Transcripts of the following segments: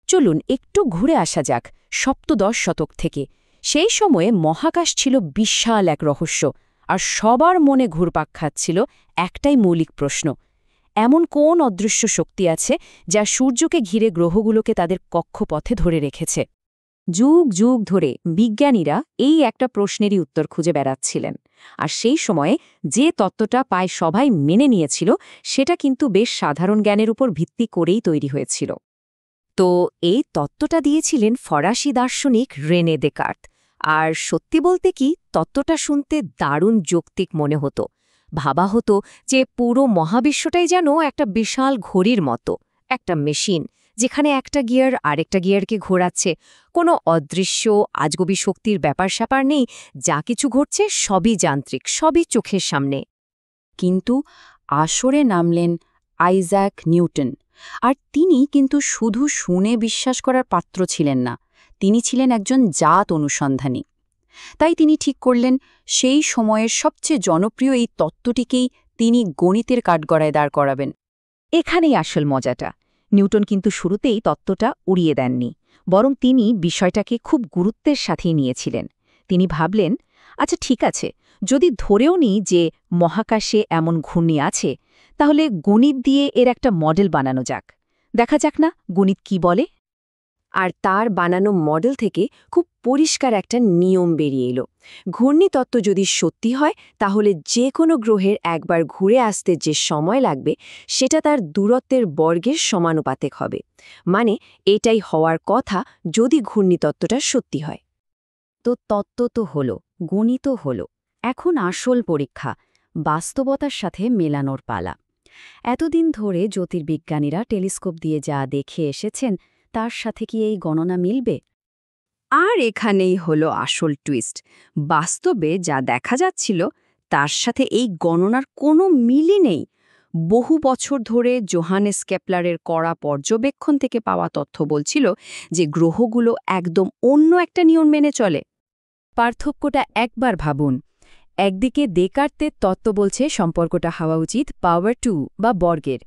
চলুন একটু ঘুরে আসা যাক সপ্তদশ শতক থেকে। সেই সময়ে মহাকাশ ছিল বিশাল এক রহস্য, আর সবার মনে ঘুরপাক খাচ্ছিল একটাই মৌলিক প্রশ্ন: এমন কোন অদৃশ্য শক্তি আছে যা সূর্যকে ঘিরে গ্রহগুলোকে তাদের কক্ষপথে ধরে রেখেছে? যুগ যুগ ধরে বিজ্ঞানীরা এই একটা প্রশ্নেরই উত্তর খুঁজে বেড়াচ্ছিলেন। আর সেই সময়ে যে তত্ত্বটা প্রায় সবাই মেনে নিয়েছিল, সেটা কিন্তু বেশ সাধারণ জ্ঞানের উপর ভিত্তি করেই তৈরি হয়েছিল। তো এই তত্ত্বটা দিয়েছিলেন ফরাসি দার্শনিক রেনে দেকার্ত। আর সত্যি বলতে কি, তত্ত্বটা শুনতে দারুণ যৌক্তিক মনে হতো। ভাবা হতো যে পুরো মহাবিশ্বটাই যেন একটা বিশাল ঘড়ির মতো, একটা মেশিন, যেখানে একটা গিয়ার আরেকটা গিয়ারকে ঘোরাচ্ছে। কোনো অদৃশ্য আজগবি শক্তির ব্যাপার স্যাপার নেই, যা কিছু ঘটছে সবই যান্ত্রিক, সবই চোখের সামনে। কিন্তু আসরে নামলেন আইজ্যাক নিউটন। আর তিনি কিন্তু শুধু শুনে বিশ্বাস করার পাত্র ছিলেন না, তিনি ছিলেন একজন জাত অনুসন্ধানী। তাই তিনি ঠিক করলেন সেই সময়ের সবচেয়ে জনপ্রিয় এই তত্ত্বটিকেই তিনি গণিতের কাঠগড়ায় দাঁড় করাবেন। এখানেই আসল মজাটা। নিউটন কিন্তু শুরুতেই তত্ত্বটা উড়িয়ে দেননি, বরং তিনি বিষয়টাকে খুব গুরুত্বের সাথেই নিয়েছিলেন। তিনি ভাবলেন, আচ্ছা ঠিক আছে, যদি ধরেও নিই যে মহাকাশে এমন ঘূর্ণি আছে, তাহলে গণিত দিয়ে এর একটা মডেল বানানো যাক। দেখা যাক না গণিত কি বলে। আর তার বানানো মডেল থেকে খুব পরিষ্কার একটা নিয়ম বেরিয়ে এলো। ঘূর্ণিতত্ত্ব যদি সত্যি হয়, তাহলে যে কোনো গ্রহের একবার ঘুরে আসতে যে সময় লাগবে, সেটা তার দূরত্বের বর্গের সমানুপাতিক হবে। মানে এটাই হওয়ার কথা যদি ঘূর্ণিতত্ত্বটা সত্যি হয়। তো তত্ত্ব তো হলো, গণিতও হলো। এখন আসল পরীক্ষা, বাস্তবতার সাথে মেলানোর পালা। এতদিন ধরে জ্যোতির্বিজ্ঞানীরা টেলিস্কোপ দিয়ে যা দেখে এসেছেন, তার সাথে কি এই গণনা মিলবে? আর এখানেই হলো আসল টুইস্ট। বাস্তবে যা দেখা যাচ্ছিল, তার সাথে এই গণনার কোনো মিলই নেই। বহু বছর ধরে জোহানেস কেপলারের করা পর্যবেক্ষণ থেকে পাওয়া তথ্য বলছিল যে গ্রহগুলো একদম অন্য একটা নিয়ম মেনে চলে। পার্থক্যটা একবার ভাবুন। একদিকে দেকার্তের তত্ত্ব বলছে সম্পর্কটা হওয়া উচিত পাওয়ার 2 বা বর্গের,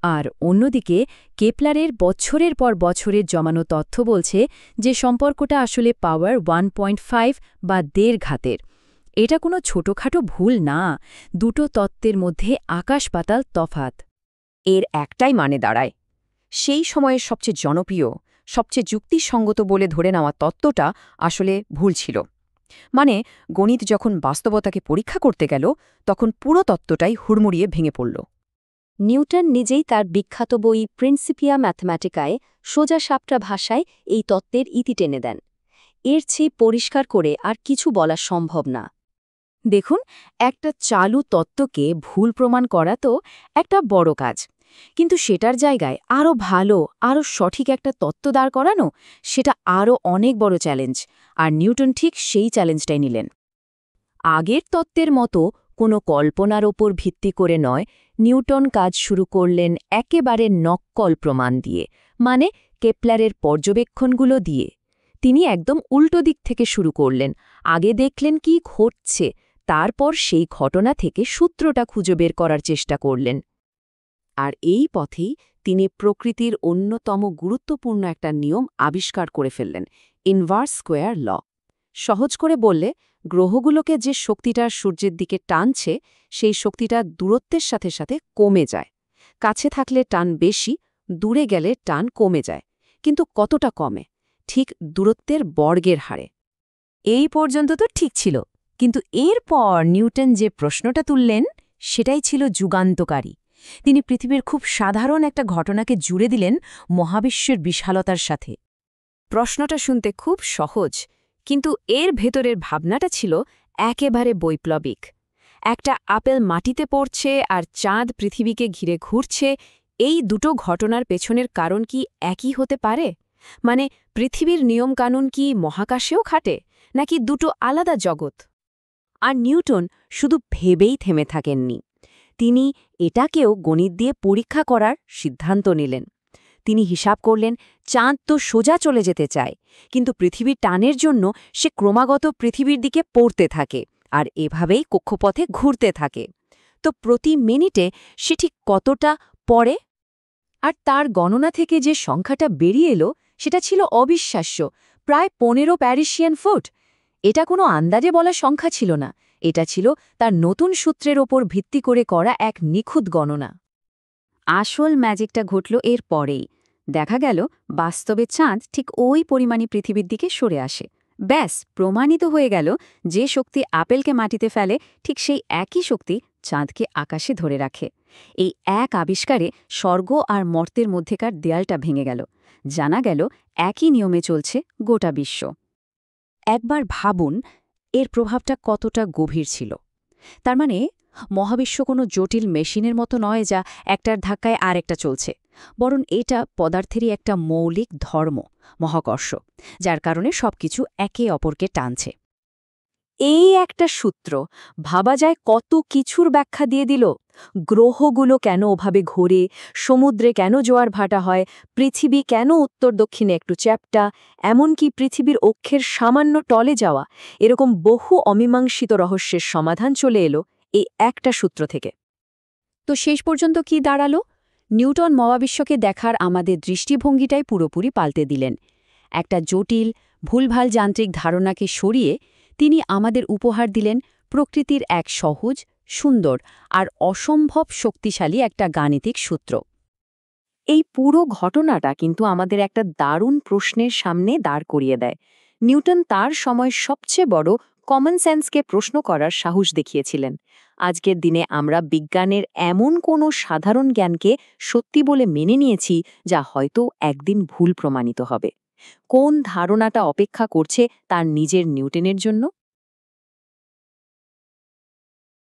আর অন্যদিকে কেপলারের বছরের পর বছরের জমানো তথ্য বলছে যে সম্পর্কটা আসলে পাওয়ার 1.5 বা 1.5 ঘাতের। এটা কোনো ছোটখাটো ভুল না, দুটো তত্ত্বের মধ্যে আকাশ-পাতাল তফাত। এর একটাই মানে দাঁড়ায়, সেই সময়ের সবচেয়ে জনপ্রিয়, সবচেয়ে যুক্তিসঙ্গত বলে ধরে নেওয়া তত্ত্বটা আসলে ভুল ছিল। মানে গণিত যখন বাস্তবতাকে পরীক্ষা করতে গেল, তখন পুরো তত্ত্বটাই হুড়মুড়িয়ে ভেঙে পড়ল। নিউটন নিজেই তার বিখ্যাত বই প্রিন্সিপিয়া ম্যাথমেটিকায় সোজা সাপটা ভাষায় এই তত্ত্বের ইতি টেনে দেন। এর চেয়ে পরিষ্কার করে আর কিছু বলা সম্ভব না। দেখুন, একটা চালু তত্ত্বকে ভুল প্রমাণ করা তো একটা বড় কাজ, কিন্তু সেটার জায়গায় আরও ভালো, আরও সঠিক একটা তত্ত্ব দাঁড় করানো, সেটা আরও অনেক বড় চ্যালেঞ্জ। আর নিউটন ঠিক সেই চ্যালেঞ্জটাই নিলেন। আগের তত্ত্বের মতো কোনো কল্পনার ওপর ভিত্তি করে নয়, নিউটন কাজ শুরু করলেন একেবারে নক্কল প্রমাণ দিয়ে, মানে কেপলারের পর্যবেক্ষণগুলো দিয়ে। তিনি একদম উল্টো দিক থেকে শুরু করলেন। আগে দেখলেন কি ঘটছে, তারপর সেই ঘটনা থেকে সূত্রটা খুঁজে বের করার চেষ্টা করলেন। আর এই পথেই তিনি প্রকৃতির অন্যতম গুরুত্বপূর্ণ একটা নিয়ম আবিষ্কার করে ফেললেন, ইনভার্স স্কোয়ার ল। সহজ করে বললে, গ্রহগুলোকে যে শক্তিটা সূর্যের দিকে টানছে, সেই শক্তিটা দূরত্বের সাথে সাথে কমে যায়। কাছে থাকলে টান বেশি, দূরে গেলে টান কমে যায়। কিন্তু কতটা কমে? ঠিক দূরত্বের বর্গের হারে। এই পর্যন্ত তো ঠিক ছিল, কিন্তু এরপর নিউটন যে প্রশ্নটা তুললেন, সেটাই ছিল যুগান্তকারী। তিনি পৃথিবীর খুব সাধারণ একটা ঘটনাকে জুড়ে দিলেন মহাবিশ্বের বিশালতার সাথে। প্রশ্নটা শুনতে খুব সহজ, কিন্তু এর ভেতরের ভাবনাটা ছিল একেবারে বৈপ্লবিক। একটা আপেল মাটিতে পড়ছে আর চাঁদ পৃথিবীকে ঘিরে ঘুরছে, এই দুটো ঘটনার পেছনের কারণ কি একই হতে পারে? মানে পৃথিবীর নিয়মকানুন কি মহাকাশেও খাটে, নাকি দুটো আলাদা জগৎ? আর নিউটন শুধু ভেবেই থেমে থাকেননি। তিনি এটাকেও গণিত দিয়ে পরীক্ষা করার সিদ্ধান্ত নিলেন। তিনি হিসাব করলেন, চাঁদ তো সোজা চলে যেতে চায়, কিন্তু পৃথিবীর টানের জন্য সে ক্রমাগত পৃথিবীর দিকে পড়তে থাকে, আর এভাবেই কক্ষপথে ঘুরতে থাকে। তো প্রতি মিনিটে সে ঠিক কতটা পড়ে? আর তার গণনা থেকে যে সংখ্যাটা বেরিয়ে এলো, সেটা ছিল অবিশ্বাস্য, প্রায় 15 প্যারিসিয়ান ফুট। এটা কোনো আন্দাজে বলা সংখ্যা ছিল না, এটা ছিল তার নতুন সূত্রের ওপর ভিত্তি করে করা এক নিখুঁত গণনা। আসল ম্যাজিকটা ঘটল এর পরেই। দেখা গেল বাস্তবে চাঁদ ঠিক ওই পরিমাণই পৃথিবীর দিকে সরে আসে। ব্যাস, প্রমাণিত হয়ে গেল যে শক্তি আপেলকে মাটিতে ফেলে, ঠিক সেই একই শক্তি চাঁদকে আকাশে ধরে রাখে। এই এক আবিষ্কারে স্বর্গ আর মর্তের মধ্যেকার দেয়ালটা ভেঙে গেল। জানা গেল একই নিয়মে চলছে গোটা বিশ্ব। একবার ভাবুন এর প্রভাবটা কতটা গভীর ছিল। তার মানে মহাবিশ্ব কোনো জটিল মেশিনের মতো নয় যা একটার ধাক্কায় আরেকটা চলছে, বরং এটা পদার্থেরই একটা মৌলিক ধর্ম, মহাকর্ষ, যার কারণে সবকিছু একে অপরকে টানছে। এই একটা সূত্র ভাবা যায় কত কিছুর ব্যাখ্যা দিয়ে দিল। গ্রহগুলো কেন ওভাবে ঘোরে, সমুদ্রে কেন জোয়ার ভাটা হয়, পৃথিবী কেন উত্তর দক্ষিণে একটু চ্যাপ্টা, এমনকি পৃথিবীর অক্ষের সামান্য টলে যাওয়া, এরকম বহু অমীমাংসিত রহস্যের সমাধান চলে এলো এই একটা সূত্র থেকে। তো শেষ পর্যন্ত কি দাঁড়ালো? নিউটন মহাবিশ্বকে দেখার আমাদের দৃষ্টিভঙ্গিটাই পুরোপুরি পাল্টে দিলেন। একটা জটিল, ভুলভাল যান্ত্রিক ধারণাকে সরিয়ে তিনি আমাদের উপহার দিলেন প্রকৃতির এক সহজ, সুন্দর আর অসম্ভব শক্তিশালী একটা গাণিতিক সূত্র। এই পুরো ঘটনাটা কিন্তু আমাদের একটা দারুণ প্রশ্নের সামনে দাঁড় করিয়ে দেয়। নিউটন তার সময় সবচেয়ে বড় কমন সেন্সকে প্রশ্ন করার সাহস দেখিয়েছিলেন। আজকের দিনে আমরা বিজ্ঞানের এমন কোনো সাধারণ জ্ঞানকে সত্যি বলে মেনে নিয়েছি যা হয়তো একদিন ভুল প্রমাণিত হবে। কোন ধারণাটা অপেক্ষা করছে তার নিজের নিউটনের জন্য?